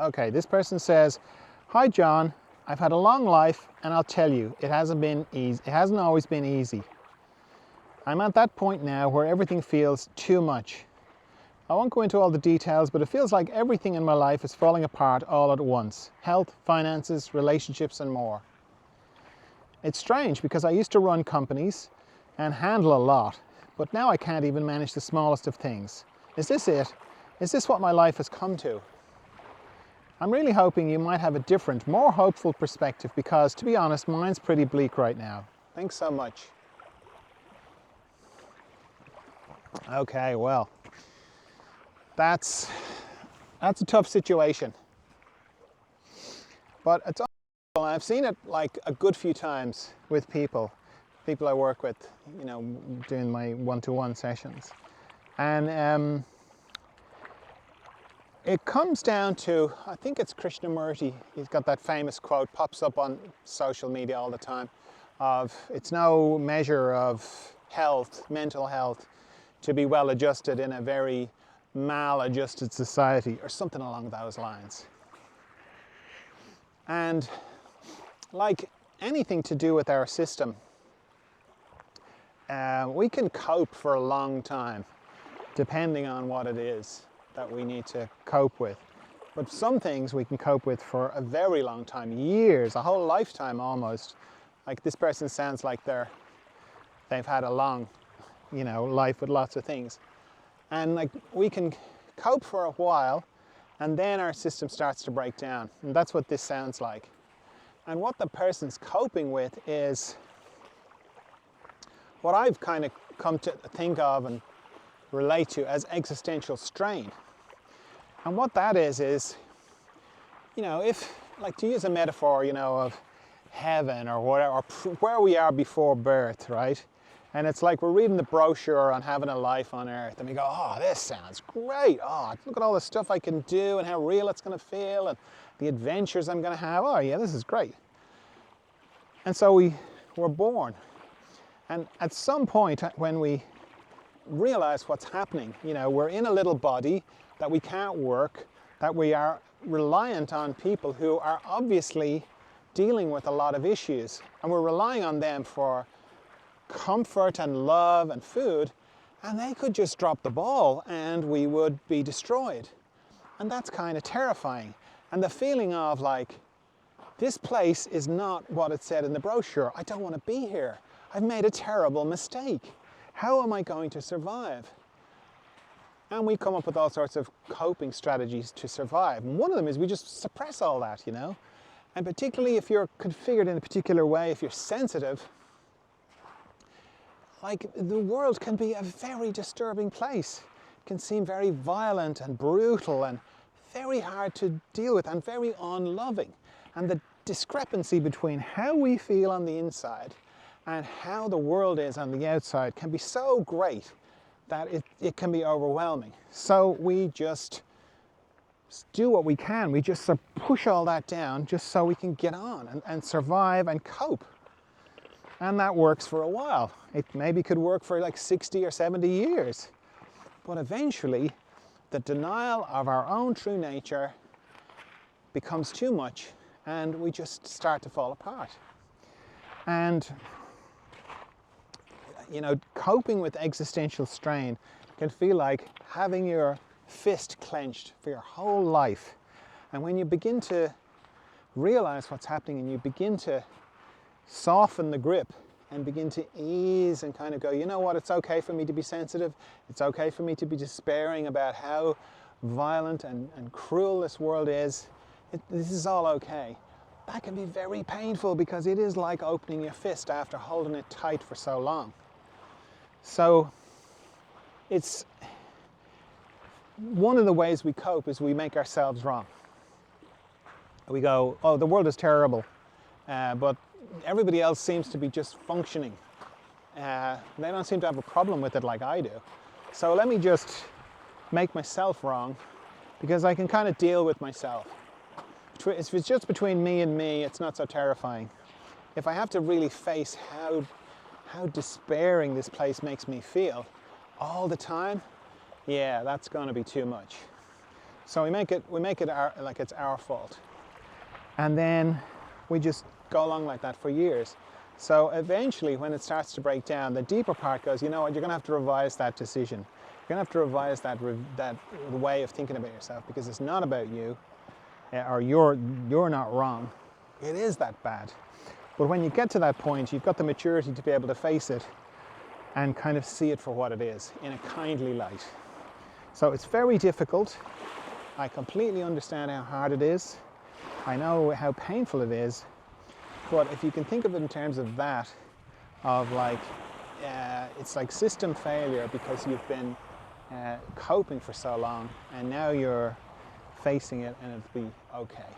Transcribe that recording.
Okay, this person says, "Hi John, I've had a long life and I'll tell you, it hasn't been easy. It hasn't always been easy. I'm at that point now where everything feels too much. I won't go into all the details, but it feels like everything in my life is falling apart all at once. Health, finances, relationships, and more. It's strange because I used to run companies and handle a lot, but now I can't even manage the smallest of things. Is this it? Is this what my life has come to? I'm really hoping you might have a different, more hopeful perspective because, to be honest, mine's pretty bleak right now. Thanks so much." Okay, well, that's a tough situation. But it's also, I've seen it like a good few times with people I work with, you know, doing my one-to-one sessions. And it comes down to, I think it's Krishnamurti, he's got that famous quote, pops up on social media all the time, of it's no measure of health, mental health, to be well adjusted in a very maladjusted society, or something along those lines. And like anything to do with our system, we can cope for a long time, depending on what it is that we need to cope with. But some things we can cope with for a very long time, years, a whole lifetime almost. Like this person sounds like they've had a long, you know, life with lots of things. And like we can cope for a while and then our system starts to break down. And that's what this sounds like. And what the person's coping with is what I've kind of come to think of and relate to as existential strain. And what that is, you know, if, like to use a metaphor, you know, of heaven or whatever, or where we are before birth, right? And it's like we're reading the brochure on having a life on earth and we go, oh, this sounds great. Oh, look at all the stuff I can do and how real it's going to feel and the adventures I'm going to have. Oh yeah, this is great. And so we're born. And at some point when we realize what's happening, you know, we're in a little body, that we can't work, that we are reliant on people who are obviously dealing with a lot of issues, and we're relying on them for comfort and love and food, and they could just drop the ball and we would be destroyed. And that's kind of terrifying. And the feeling of like, this place is not what it said in the brochure. I don't want to be here. I've made a terrible mistake. How am I going to survive? And we come up with all sorts of coping strategies to survive. And one of them is we just suppress all that, you know? And particularly if you're configured in a particular way, if you're sensitive, like the world can be a very disturbing place. It can seem very violent and brutal and very hard to deal with and very unloving. And the discrepancy between how we feel on the inside and how the world is on the outside can be so great that it can be overwhelming. So we just do what we can. We just sort of push all that down just so we can get on and survive and cope. And that works for a while. It maybe could work for like 60 or 70 years. But eventually, the denial of our own true nature becomes too much and we just start to fall apart. And you know, coping with existential strain can feel like having your fist clenched for your whole life. And when you begin to realize what's happening and you begin to soften the grip and begin to ease and kind of go, you know what, it's okay for me to be sensitive. It's okay for me to be despairing about how violent and cruel this world is. This is all okay. That can be very painful because it is like opening your fist after holding it tight for so long. So it's one of the ways we cope is we make ourselves wrong. We go, oh, the world is terrible, but everybody else seems to be just functioning. They don't seem to have a problem with it like I do. So let me just make myself wrong because I can kind of deal with myself. If it's just between me and me, it's not so terrifying. If I have to really face how despairing this place makes me feel all the time, yeah, that's going to be too much. So we make it like it's our fault. And then we just go along like that for years. So eventually when it starts to break down, the deeper part goes, you know what, you're gonna have to revise that decision. You're gonna have to revise that way of thinking about yourself, because it's not about you, or you're not wrong. It is that bad. But when you get to that point, you've got the maturity to be able to face it and kind of see it for what it is, in a kindly light. So it's very difficult. I completely understand how hard it is. I know how painful it is. But if you can think of it in terms of that, of like, it's like system failure, because you've been coping for so long and now you're facing it and it'll be okay.